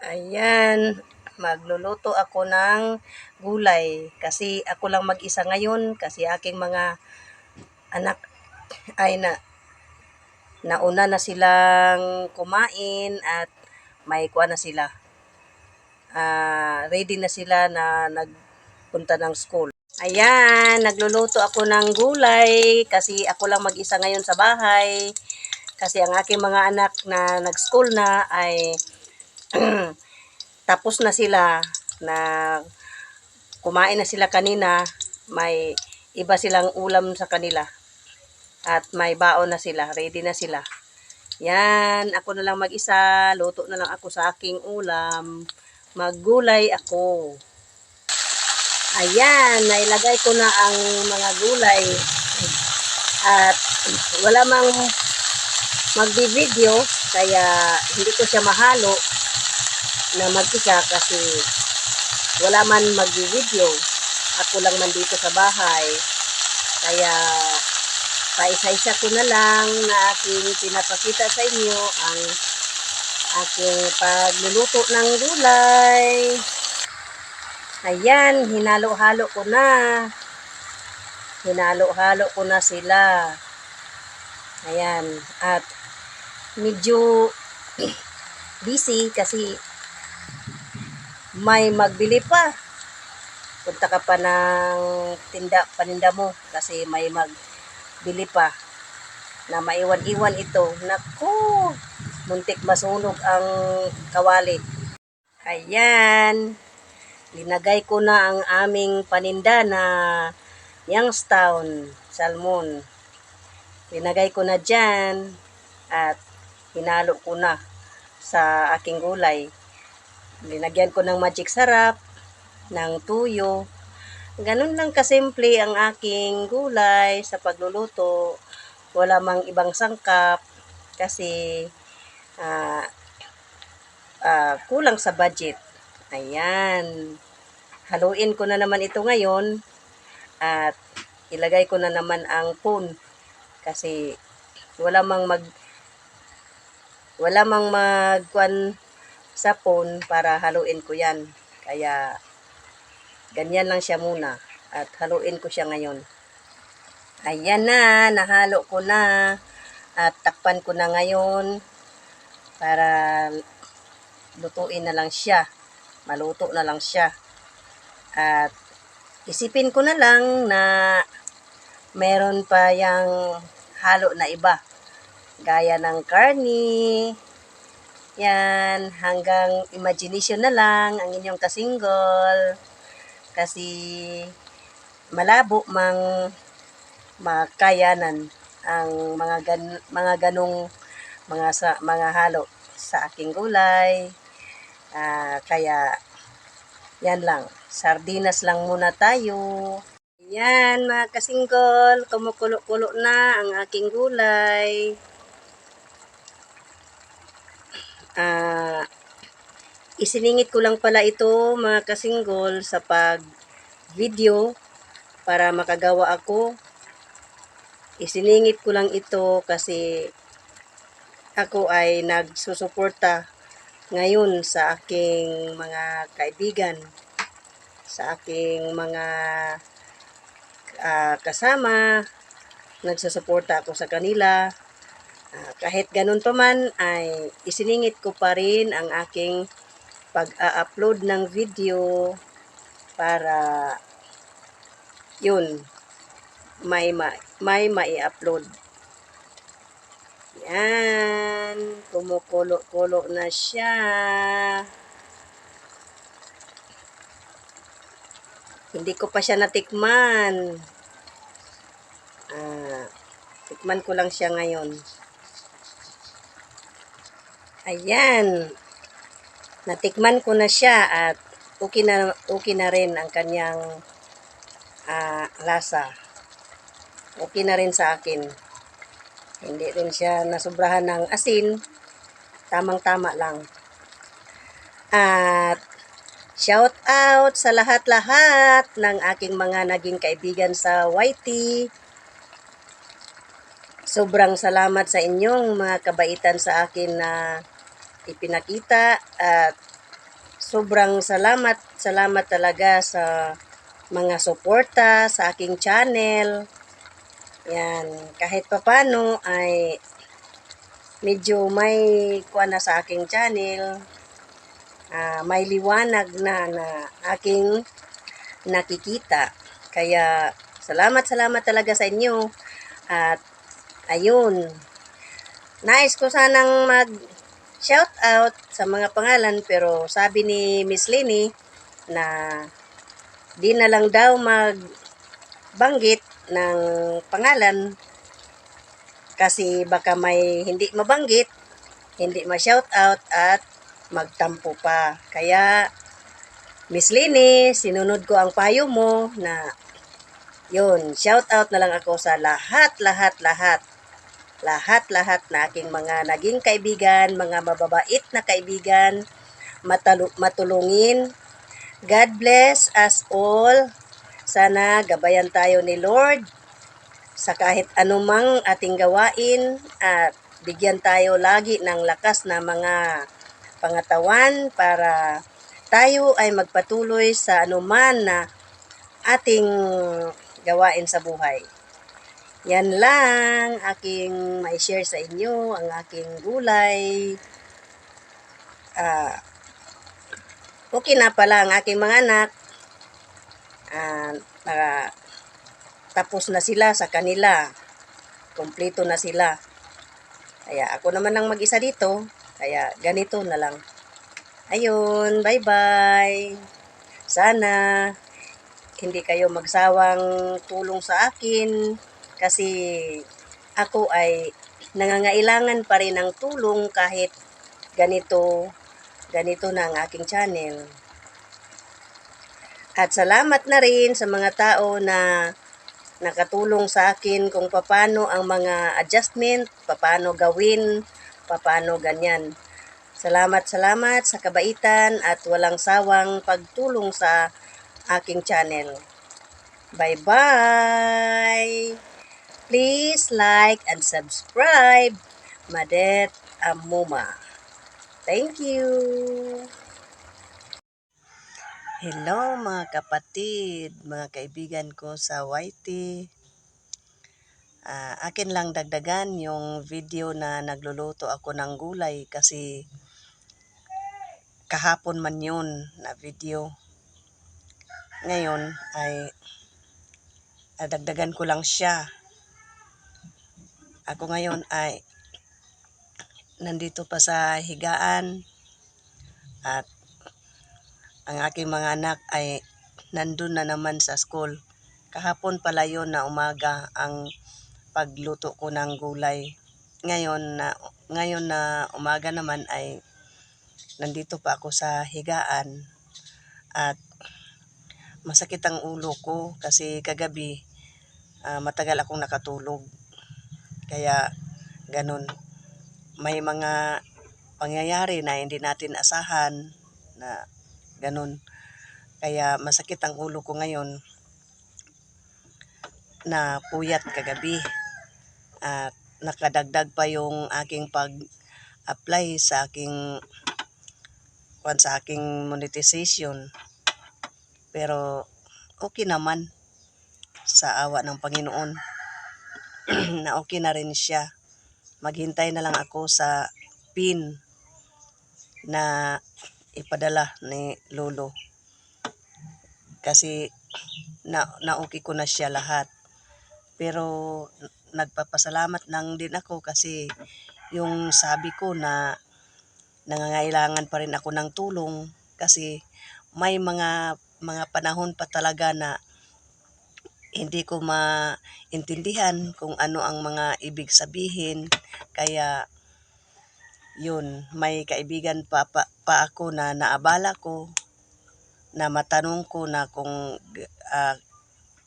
Ayan, magluluto ako ng gulay kasi ako lang mag-isa ngayon kasi aking mga anak ay nauna na silang kumain at may kuha na sila. Ready na sila na nagpunta ng school. Ayan, nagluluto ako ng gulay kasi ako lang mag-isa ngayon sa bahay. Kasi ang aking mga anak na nag-school na ay tapos na sila na kumain na sila kanina, may iba silang ulam sa kanila at may baon na sila, ready na sila. Yan, ako na lang mag-isa, luto na lang ako sa aking ulam, maggulay ako. Ayan, nailagay ko na ang mga gulay at wala mang magbi-video kaya hindi ko siya mahalo na mag-isa kasi wala man mag-video. Ako lang man dito sa bahay. Kaya paisa-isa ko na lang na aking pinapakita sa inyo ang aking pagluluto ng gulay. Ayan, hinalo-halo ko na. Hinalo-halo ko na sila. Ayan, at medyo busy kasi may magbili pa. Punta ka pa ng paninda mo kasi may magbili pa na maiwan-iwan ito. Naku, muntik masunog ang kawali. Ayan, linagay ko na ang aming paninda na Youngstown salmon. Linagay ko na dyan at hinalo ko na sa aking gulay. Linagyan ko ng magic sarap, ng tuyo. Ganun lang kasimple ang aking gulay sa pagluluto. Wala mang ibang sangkap kasi kulang sa budget. Ayan. Haluin ko na naman ito ngayon at ilagay ko na naman ang pun kasi wala mang magkuan sa pon para haluin ko yan. Kaya ganyan lang siya muna at haluin ko siya ngayon. Ayan na, nahalo ko na at takpan ko na ngayon para lutuin na lang siya. Maluto na lang siya. At isipin ko na lang na meron pa yang halo na iba. Gaya ng karni. Yan, hanggang imagination na lang ang inyong kasinggol. Kasi malabo mang makayanan ang mga ganong mga halo sa aking gulay. Kaya yan lang, sardinas lang muna tayo. Yan mga kasinggol, kumukulo-kulo na ang aking gulay. Isiningit ko lang pala ito mga kasinggol sa pag-video para makagawa ako. Isiningit ko lang ito kasi ako ay nagsusuporta ngayon sa aking mga kaibigan, sa aking mga kasama. Nagsusuporta ako sa kanila. Kahit ganun pa man ay isiningit ko pa rin ang aking pag-upload ng video para yun may mai-upload. Yan, kumukulo-kulo na siya. Hindi ko pa siya natikman. Tikman ko lang siya ngayon. Ayan. Natikman ko na siya at okay na rin ang kanyang lasa. Okay na rin sa akin. Hindi rin siya nasobrahan ng asin. Tamang-tama lang. At shout out sa lahat-lahat ng aking mga naging kaibigan sa YT. Sobrang salamat sa inyong mga kabaitan sa akin na ipinakita at sobrang salamat talaga sa mga suporta sa aking channel. Yan, kahit papano ay medyo may kuha na sa aking channel. May liwanag na aking nakikita. Kaya salamat talaga sa inyo. At ayun, nais ko sanang mag shout out sa mga pangalan pero sabi ni Miss Lenny na di na lang daw magbanggit ng pangalan kasi baka may hindi mabanggit, hindi ma-shout out at magtampo pa. Kaya Miss Lenny, sinunod ko ang payo mo na yun, shout out na lang ako sa lahat na aking mga naging kaibigan, mga mababait na kaibigan, matulungin. God bless us all. Sana gabayan tayo ni Lord sa kahit anumang ating gawain at bigyan tayo lagi ng lakas na mga pangatawan para tayo ay magpatuloy sa anuman na ating gawain sa buhay. Yan lang aking may share sa inyo, ang aking gulay. Okay na pala ang aking mga anak. Tapos na sila sa kanila. Kompleto na sila. Kaya ako naman ang mag-isa dito. Kaya ganito na lang. Ayun, bye-bye. Sana hindi kayo magsawang tulong sa akin kasi ako ay nangangailangan pa rin ng tulong kahit ganito na ang aking channel. At salamat na rin sa mga tao na nakatulong sa akin kung paano ang mga adjustment, paano gawin, paano ganyan. Salamat sa kabaitan at walang sawang pagtulong sa aking channel. Bye-bye! Please like and subscribe, Madet Amuma. Thank you! Hello mga kapatid, mga kaibigan ko sa YT. Akin lang dagdagan yung video na nagluluto ako ng gulay kasi kahapon man yun na video. Ngayon ay dagdagan ko lang siya. Ako ngayon ay nandito pa sa higaan at ang aking mga anak ay nandun na naman sa school. Kahapon pala yun na umaga ang pagluto ko ng gulay. Ngayon na umaga naman ay nandito pa ako sa higaan at masakit ang ulo ko kasi kagabi matagal akong nakatulog. Kaya ganun. May mga pangyayari na hindi natin asahan na ganun. Kaya masakit ang ulo ko ngayon na puyat kagabi. At nakadagdag pa yung aking pag-apply sa aking monetization. Pero okay naman sa awa ng Panginoon na okay na rin siya. Maghintay na lang ako sa PIN na ipadala ni Lolo. Kasi na-okay ko na siya lahat. Pero nagpapasalamat lang din ako kasi yung sabi ko na nangangailangan pa rin ako ng tulong kasi may mga panahon pa talaga na hindi ko maintindihan kung ano ang mga ibig sabihin. Kaya yun, may kaibigan pa ako na naabala ko na matanong ko na kung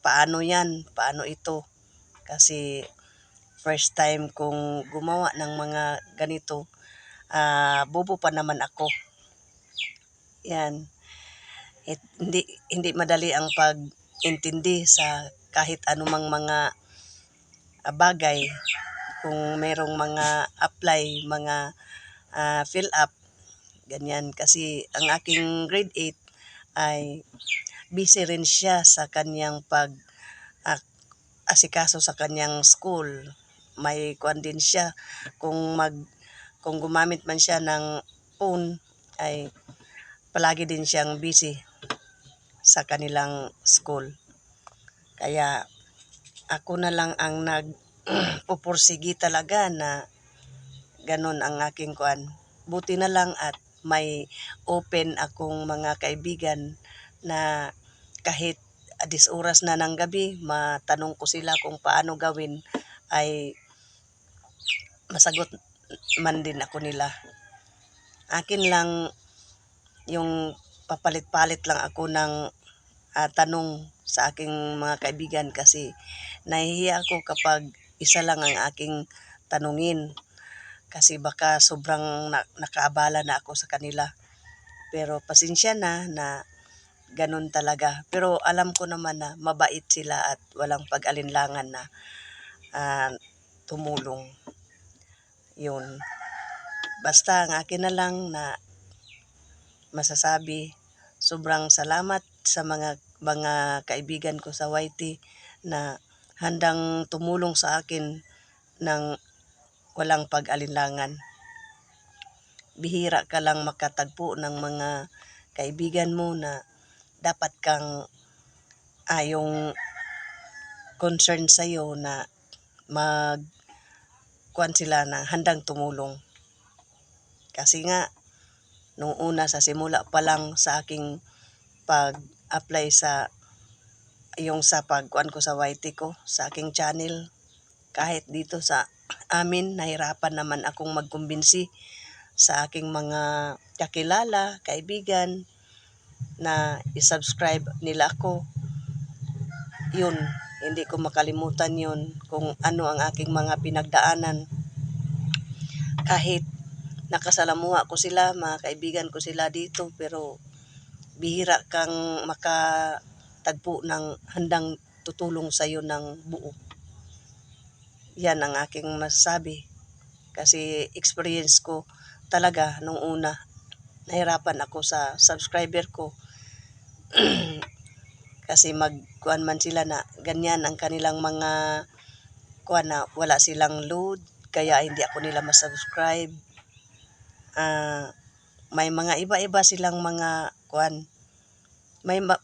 paano ito kasi first time kong gumawa ng mga ganito. Bobo pa naman ako. Yan. Hindi madali ang pag-intindi sa kahit anumang mga bagay. Kung merong mga apply, mga fill up, Ganyan kasi ang aking grade 8 ay busy rin siya sa kanyang asikaso sa kanyang school. May kuan din siya kung gumamit man siya ng phone ay palagi din siyang busy sa kanilang school. Kaya ako na lang ang pupursigi talaga na ganon ang aking kuan. Buti na lang at may open akong mga kaibigan na kahit 10 oras na ng gabi, matanong ko sila kung paano gawin ay masagot man din ako nila. Akin lang yung papalit-palit lang ako ng tanong sa aking mga kaibigan kasi nahihiya ako kapag isa lang ang aking tanungin kasi baka sobrang nakaabala na ako sa kanila. Pero pasensya na ganun talaga. Pero alam ko naman na mabait sila at walang pag-alinlangan na tumulong. Yun. Basta ang akin na lang na masasabi, sobrang salamat sa mga kaibigan ko sa YT na handang tumulong sa akin ng walang pag-alinlangan. Bihira ka lang makatagpo ng mga kaibigan mo na dapat kang yung concern sa'yo na kuan sila na handang tumulong. Kasi nga, nung una sa simula pa lang sa aking pag-apply sa pagkuan ko sa YT ko, sa aking channel, kahit dito sa amin, nahirapan naman akong magkumbinsi sa aking mga kakilala, kaibigan, na isubscribe nila ako. Yun, hindi ko makalimutan yun kung ano ang aking mga pinagdaanan. Kahit nakasalamuha ko sila, mga kaibigan ko sila dito, pero bihira kang makatagpo ng handang tutulong sa'yo ng buo. Yan ang aking masasabi. Kasi experience ko talaga nung una, nahirapan ako sa subscriber ko. Kasi magkuan man sila na ganyan ang kanilang mga kuan na wala silang load, kaya hindi ako nila masubscribe. May mga iba-iba silang mga kuan.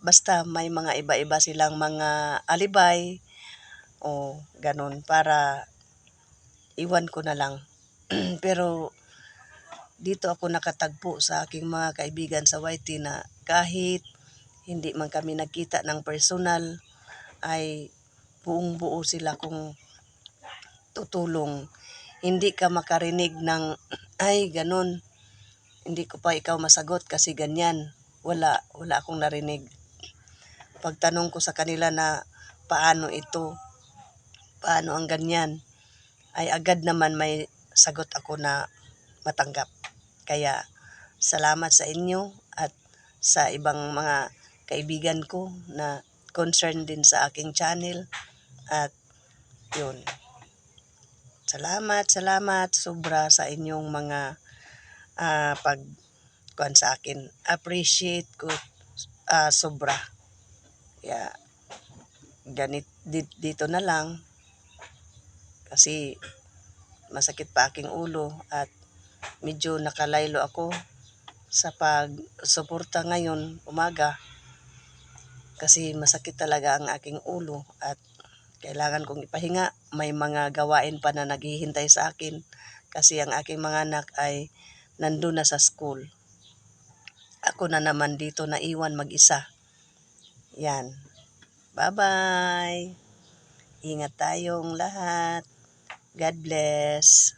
Basta may mga iba-iba silang mga alibay o ganun para iwan ko na lang. Pero dito ako nakatagpo sa aking mga kaibigan sa YT na kahit hindi man kami nagkita ng personal ay buong buo sila kung tutulong. Hindi ka makarinig ng ay ganun, hindi ko pa ikaw masagot kasi ganyan. Wala akong narinig. Pagtanong ko sa kanila na paano ito, paano ang ganyan, ay agad naman may sagot ako na matanggap. Kaya salamat sa inyo at sa ibang mga kaibigan ko na concerned din sa aking channel. At yun, salamat sobra sa inyong mga pagkuhan sa akin. Appreciate ko sobra. Kaya dito na lang kasi masakit pa aking ulo at medyo nakalaylo ako sa pagsuporta ngayon umaga kasi masakit talaga ang aking ulo at kailangan kong ipahinga. May mga gawain pa na naghihintay sa akin kasi ang aking mga anak ay nandun na sa school. Ako na naman dito naiwan mag-isa. Yan. Bye-bye. Ingat tayong lahat. God bless.